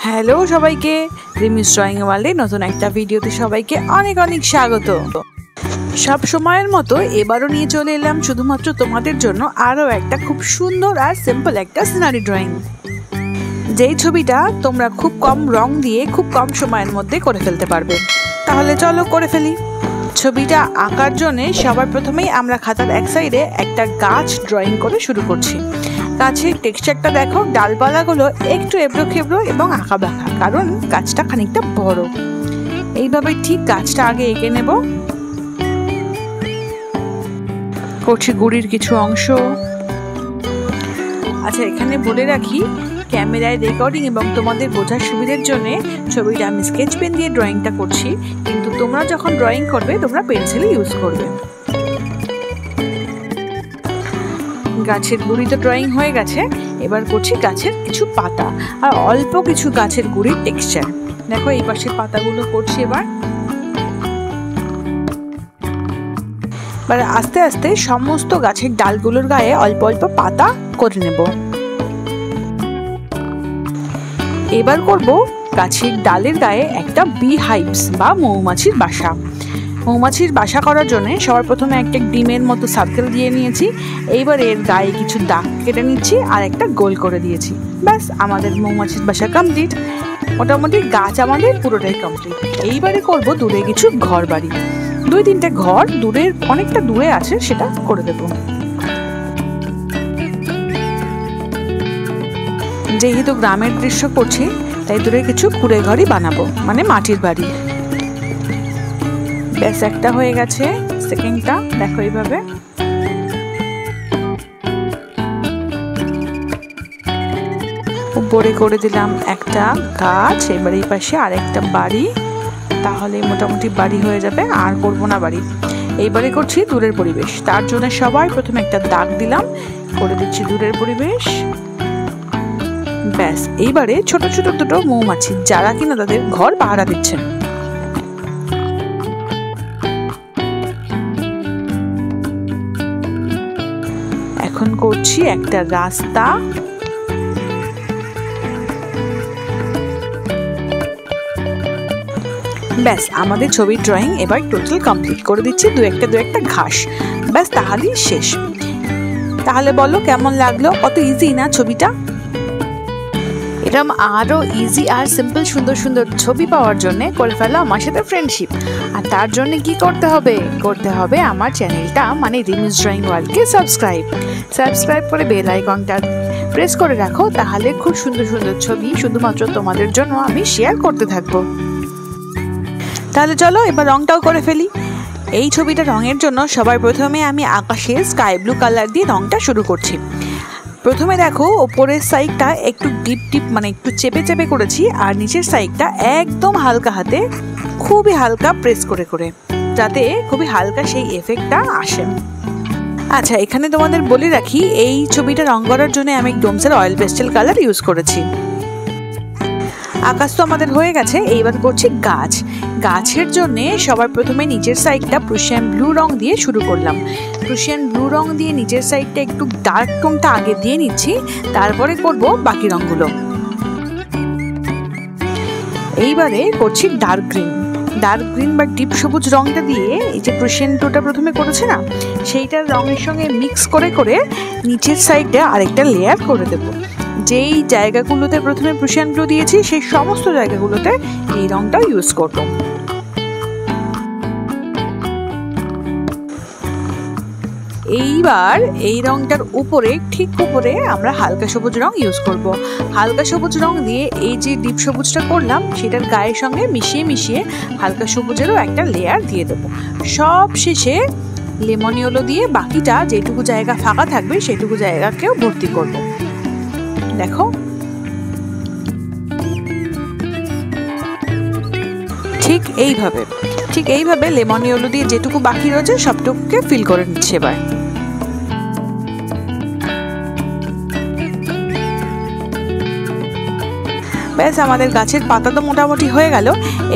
Hello সবাইকে, রিমিস drawing ওয়ার্ল্ডে নতুন একটা ভিডিওতে সবাইকে অনেক অনেক স্বাগত। সব সময়ের মতো এবারও নিয়ে চলে এলাম শুধুমাত্র তোমাদের জন্য আরও একটা খুব সুন্দর আর সিম্পল একটা সিনারি ড্রয়িং, যেই ছবিটা তোমরা খুব কম রং দিয়ে খুব কম সময়ের মধ্যে করে ফেলতে পারবে। তাহলে চলো করে ফেলি। ছবিটা আঁকার জন্যে সবার প্রথমেই আমরা খাতার এক সাইডে একটা গাছ ড্রয়িং করে শুরু করছি। গাছের টেক্সচারটা দেখো, ডালপালাগুলো একটু এবড়ো খেবড়ো এবং আঁকা বাঁকা, কারণ গাছটা খানিকটা বড়। এইভাবে ঠিক গাছটা আগে এঁকে নেব। করছি গুড়ির কিছু অংশ। আচ্ছা, এখানে বলে রাখি, ক্যামেরায় রেকর্ডিং এবং তোমাদের বোঝার সুবিধার জন্য ছবিটা আমি স্কেচ পেন দিয়ে ড্রয়িংটা করছি, কিন্তু তোমরা যখন ড্রয়িং করবে তোমরা পেন্সিল ইউজ করবে। গাছের গুড়ি তো ড্রয়িং হয়ে গেছে, এবার করছি গাছের কিছু পাতা আর অল্প কিছু গাছের গুড়ির টেক্সচার। দেখো এই পাশের পাতাগুলো করছি। এবার আস্তে আস্তে সমস্ত গাছের ডালগুলোর গায়ে অল্প অল্প পাতা করে নেব। এবার করব গাছের ডালের গায়ে একটা বি হাইভস বা মৌমাছির বাসা। মৌমাছির বাসা করার জন্য সবার প্রথমে একটা ডিমের মতো সার্কেল দিয়ে নিয়েছি। এইবার এর গায়ে কিছু দাগ কেটে নিচ্ছি আর একটা গোল করে দিয়েছি। ব্যাস, আমাদের মৌমাছির বাসা কমপ্লিট। মোটামুটি গাছ আমাদের পুরোটাই কমপ্লিট। এইবারে করব দূরে কিছু ঘর বাড়ি। 2-3টে ঘর দূরের, অনেকটা দূরে আছে, সেটা করে দেব। যেহেতু গ্রামের দৃশ্য করছি, তাই দূরে কিছু কুড়ে ঘরই বানাবো, মানে মাটির বাড়ি। ব্যাস, একটা হয়ে গেছে। সেকেন্ডটা দেখো এইভাবে। উপরে করে দিলাম একটা গাছ। এবার এই পাশে আরেকটা বাড়ি, তাহলে মোটামুটি বাড়ি হয়ে যাবে। আর করবো না বাড়ি। এইবারে করছি দূরের পরিবেশ। তার জন্য সবাই প্রথমে একটা দাগ দিলাম, করে দিচ্ছি দূরের পরিবেশ। ব্যাস, এইবারে ছোট ছোট দুটো মৌমাছি, যারা কিনা তাদের ঘর পাহারা দিচ্ছেন। এখন করছি একটা রাস্তা। ব্যাস, আমাদের ছবির ড্রয়িং এবার টোটাল কমপ্লিট করে দিচ্ছি। দু একটা ঘাস। ব্যাস, তাহলেই শেষ। তাহলে বলো কেমন লাগলো? কত ইজি না ছবিটা? এরকম আরও ইজি আর সিম্পল সুন্দর সুন্দর ছবি পাওয়ার জন্য করে ফেলো আমার সাথে ফ্রেন্ডশিপ। আর তার জন্য কি করতে হবে আমার চ্যানেলটা মানে রিমিস ড্রয়িং ওয়ার্ল্ডকে সাবস্ক্রাইব করে বেল আইকনটা প্রেস করে রাখো। তাহলে খুব সুন্দর সুন্দর ছবি শুধুমাত্র তোমাদের জন্য আমি শেয়ার করতে থাকবো। তাহলে চলো এবার রংটাও করে ফেলি। এই ছবিটা রঙের জন্য সবার প্রথমে আমি আকাশে স্কাই ব্লু কালার দিয়ে রংটা শুরু করছি। প্রথমে দেখো, ওপরের সাইডটা একটু ডিপ মানে একটু চেপে করেছি, আর নিচের সাইডটা একদম হালকা হাতে, খুবই হালকা প্রেস করে, যাতে খুবই হালকা সেই এফেক্টটা আসে। আচ্ছা, এখানে তোমাদের বলে রাখি, এই ছবিটা রং করার জন্য আমি ডোমসের অয়েল পেস্টেল কালার ইউজ করেছি। আকাশ তো আমাদের হয়ে গেছে। এইবার করছি গাছের জন্য সবার প্রথমে নিচের সাইডটা প্রুশিয়ান ব্লু রং দিয়ে শুরু করলাম। প্রুশিয়ান ব্লু রং দিয়ে নিচের সাইডটা একটু ডার্ক টোনটা আগে দিয়ে নিচ্ছি, তারপরে করব বাকি রঙগুলো। এইবারে করছি ডার্ক গ্রিন বা ডিপ সবুজ রংটা দিয়ে, এই যে প্রুশিয়ান ব্লুটা প্রথমে করেছে না, সেইটার রঙের সঙ্গে মিক্স করে নিচের সাইডে আরেকটা লেয়ার করে দেবো। যেই জায়গাগুলোতে প্রথমে প্রুশিয়ান ব্লু দিয়েছি সেই সমস্ত জায়গাগুলোতে এই রংটা ইউজ করব। এইবার এই রংটার উপরে, ঠিক উপরে আমরা হালকা সবুজ রং ইউজ করব। হালকা সবুজ রং দিয়ে এই যে ডিপ সবুজটা করলাম সেটার গায়ের সঙ্গে মিশিয়ে হালকা সবুজেরও একটা লেয়ার দিয়ে দেবো। সব শেষে লেমন ইয়েলো দিয়ে বাকিটা যেটুকু জায়গা ফাঁকা থাকবে সেটুকু জায়গাকেও ভর্তি করব। দেখো, ঠিক এইভাবে লেমন ইয়েলো দিয়ে যেটুকু বাকি রয়েছে সবটুকুকে ফিল করে নিচ্ছে। এবার ব্যাস, আমাদের গাছের পাতা তো মোটামুটি হয়ে গেল।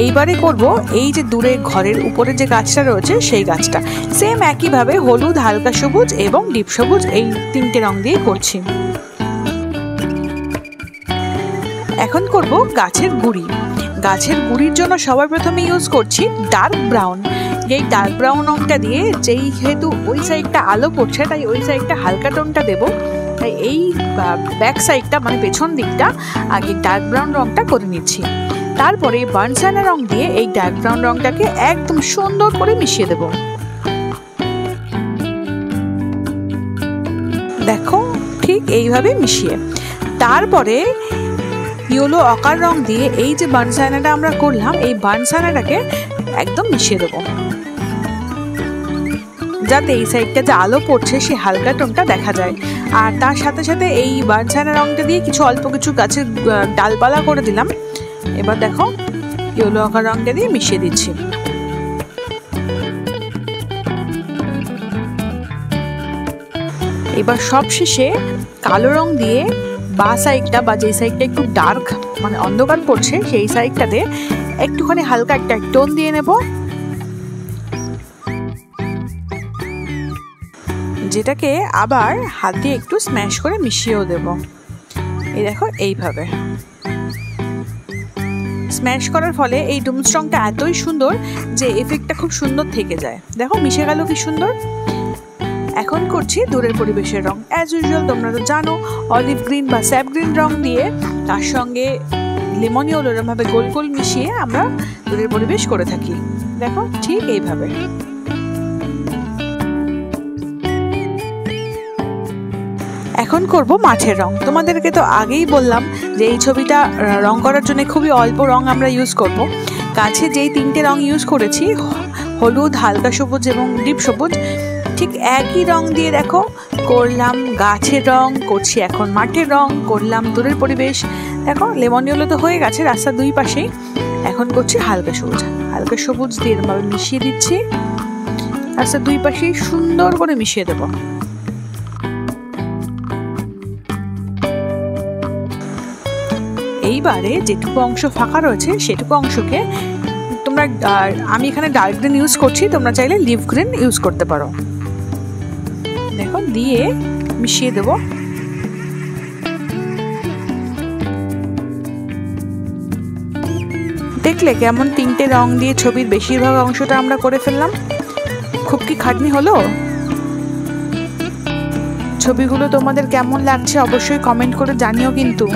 এইবারে করব এই যে দূরে ঘরের উপরে যে গাছটা রয়েছে সেই গাছটা। সেম একইভাবে হলুদ, হালকা সবুজ এবং ডিপ সবুজ, এই 3টে রং দিয়ে করছি। এখন করব গাছের গুঁড়ি। গাছের গুঁড়ির জন্য সবার প্রথমে ইউজ করছি ডার্ক ব্রাউন। এই ডার্ক ব্রাউন রঙটা দিয়ে যেহেতু ওই সাইডটা আলো পড়ছে তাই ওই সাইডটা হালকা টোনটা দেবো, তাই এই ব্যাক সাইডটা মানে পেছন দিকটা আগে ডার্ক ব্রাউন রঙটা করে নিচ্ছি। তারপরে বার্ন সাইনা রং দিয়ে এই ডার্ক ব্রাউন রঙটাকে একদম সুন্দর করে মিশিয়ে দেব। দেখো ঠিক এইভাবে মিশিয়ে তারপরে ইয়েলো অকার রং দিয়ে এই যে বার্ন সাইনাটা আমরা করলাম এই বার্ন সাইনাটাকে একদম মিশিয়ে দেবো, যাতে এই সাইডটা যে আলো পড়ছে সেই হালকা টোনটা দেখা যায়। আর তার সাথে সাথে এই বার্ন সাইনা রংটা দিয়ে অল্প কিছু গাছের ডালপালা করে দিলাম। এবার দেখো ইয়েলো অকার রংটা দিয়ে মিশিয়ে দিচ্ছি। এবার সবশেষে কালো রং দিয়ে বা সাইডটা বা যে সাইডটা একটু ডার্ক মানে অন্ধকার পড়ছে সেই সাইডটাতে একটুখানি হালকা একটা টোন দিয়ে নেব, যেটাকে আবার হাত দিয়ে একটু স্ম্যাশ করে মিশিয়েও দেব। এই দেখো এইভাবে স্ম্যাশ করার ফলে এই ডুমস রংটা এতই সুন্দর যে এফেক্টটা খুব সুন্দর থেকে যায়। দেখো মিশে গেল কি সুন্দর। এখন করছি দূরের পরিবেশের রং। অ্যাজ ইউজুয়াল তোমরা তো জানো অলিভ গ্রিন বা স্যাপ গ্রিন রং দিয়ে তার সঙ্গে লেমন ইয়েলো এরকমভাবে গোল গোল মিশিয়ে আমরা দূরের পরিবেশ করে থাকি। দেখো ঠিক এইভাবে। এখন করব মাঠের রং। তোমাদেরকে তো আগেই বললাম যে এই ছবিটা রং করার জন্য খুবই অল্প রং আমরা ইউজ করব। গাছে যেই তিনটে রং ইউজ করেছি হলুদ, হালকা সবুজ এবং ডিপ সবুজ, ঠিক একই রং দিয়ে দেখো করলাম গাছের রং, করছি এখন মাঠের রং, করলাম দূরের পরিবেশ। দেখো লেমন ইয়েলো তো হয়ে গেছে রাস্তার দুই পাশেই। এখন করছি হালকা সবুজ। হালকা সবুজ দিয়ে এরকমভাবে মিশিয়ে দিচ্ছি, রাস্তার দুই পাশেই সুন্দর করে মিশিয়ে দেবো। এইবারে যেটুকু অংশ ফাঁকা রয়েছে সেটুকু অংশকে তোমরা, আমি এখানে ডার্ক গ্রিন ইউজ করছি, তোমরা চাইলে লিভ গ্রিন ইউজ করতে পারো। দেখো দিয়ে মিশিয়ে দেব। দেখলে কেমন তিনটে রং দিয়ে ছবির বেশিরভাগ অংশটা আমরা করে ফেললাম। খুব কি খাটনি হলো? ছবিগুলো তোমাদের কেমন লাগছে অবশ্যই কমেন্ট করে জানিও কিন্তু।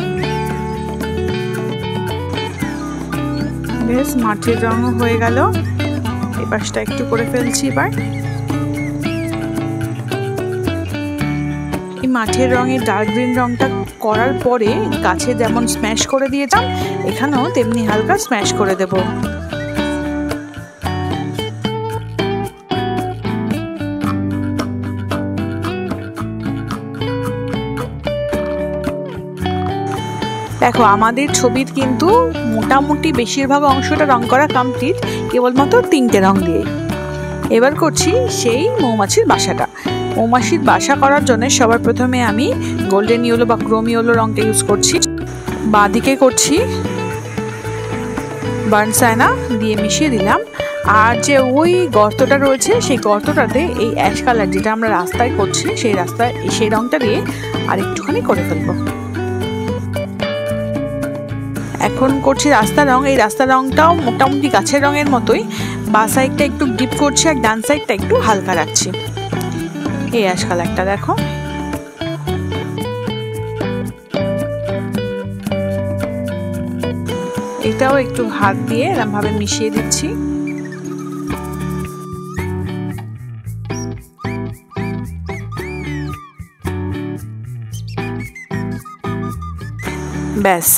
বেশ মাঠের রঙও হয়ে গেল। এই পাশটা একটু করে ফেলছি এবার। এই মাঠের রঙের ডার্ক গ্রিন রংটা করার পরে গাছে যেমন স্ম্যাশ করে দিয়েছিলাম এখানেও তেমনি হালকা স্ম্যাশ করে দেব। দেখো আমাদের ছবির কিন্তু মোটামুটি বেশিরভাগ অংশটা রং করা কমপ্লিট, কেবলমাত্র তিনটে রং দিয়ে। এবার করছি সেই মৌমাছির বাসাটা। মৌমাছির বাসা করার জন্য সবার প্রথমে আমি গোল্ডেন ইয়েলো বা ক্রোম ইয়েলো রংটা ইউজ করছি। বাঁদিকে করছি বার্ন সাইনা দিয়ে মিশিয়ে দিলাম। আর যে ওই গর্তটা রয়েছে সেই গর্তটাতে এই অ্যাশ কালার যেটা আমরা রাস্তায় করছি সেই রংটা দিয়ে আর একটুখানি করে ফেলবো। এখন করছি রাস্তার রং। এই রাস্তার রংটাও মোটামুটি গাছের রঙের মতোই, বা সাইডটা একটু ডিপ করছি আর ডান সাইডটা একটু হালকা রাখছি। এই অ্যাশ কালারটা দেখো। এটাও একটু হাত দিয়ে এরকম ভাবে মিশিয়ে দিচ্ছি। ব্যাস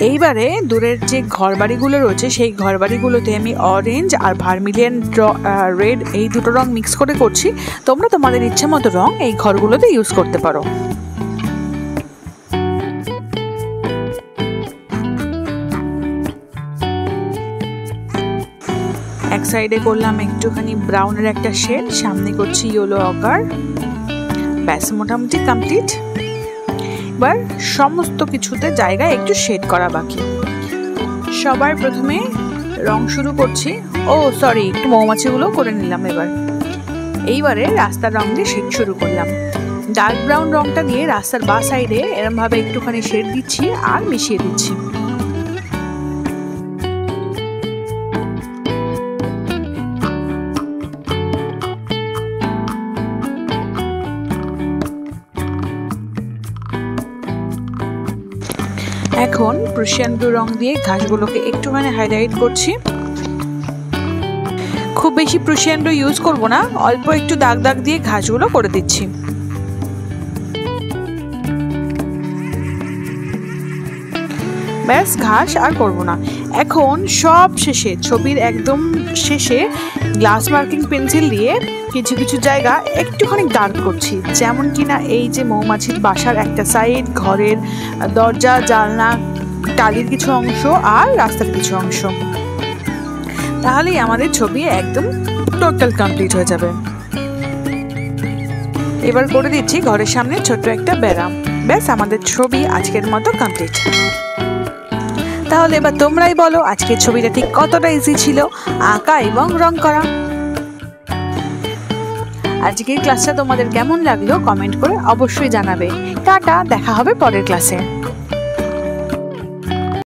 এইবারে দূরের যে ঘরবাড়িগুলো রয়েছে সেই ঘরবাড়িগুলোতে আমি অরেঞ্জ আর ভার্মিলিয়ন রেড এই দুটো রং মিক্স করে করছি। তোমরা তোমাদের ইচ্ছে মতো রং এই ঘরগুলোতে ইউজ করতে পারো। এক সাইডে করলাম একটুখানি ব্রাউনের একটা শেড, সামনে করছি ইয়েলো অকার। ব্যাস মোটামুটি কমপ্লিট। এবার সমস্ত কিছুতে জায়গায় একটু শেড করা বাকি। সবার প্রথমে রং শুরু করছি, একটু মৌমাছিগুলো করে নিলাম। এইবারে রাস্তার রং দিয়ে শেড শুরু করলাম। ডার্ক ব্রাউন রংটা দিয়ে রাস্তার বা সাইডে এরমভাবে একটুখানি শেড দিচ্ছি আর মিশিয়ে দিচ্ছি। প্রুশিয়ান ব্লু রং দিয়ে ঘাসগুলোকে একটুখানি হাইলাইট করছি। খুব বেশি প্রুশিয়ান ব্লু ইউজ করব না, অল্প একটু দাগ দাগ দিয়ে ঘাসগুলো করে দিচ্ছি। ব্যাস, ঘাস আর করব না। এখন সব শেষে, ছবির একদম শেষে গ্লাস মার্কিং পেন্সিল দিয়ে কিছু কিছু জায়গা একটুখানি ডার্ক করছি, যেমন কিনা এই যে মৌমাছির বাসার একটা সাইড, ঘরের দরজা জানলা, টালির কিছু অংশ আর রাস্তার কিছু অংশ। তাহলেই আমাদের ছবি একদম টোটাল কমপ্লিট হয়ে যাবে। এবার করে দিচ্ছি ঘরের সামনে ছোট্ট একটা বেড়া। ব্যাস, আমাদের ছবি আজকের মতো কমপ্লিট। তাহলে এবার তোমরাই বলো আজকের ছবিটা ঠিক কতটা ইজি ছিল আঁকা এবং রং করা। আজকের ক্লাসটা তোমাদের কেমন লাগলো কমেন্ট করে অবশ্যই জানাবে। টাটা, দেখা হবে পরের ক্লাসে।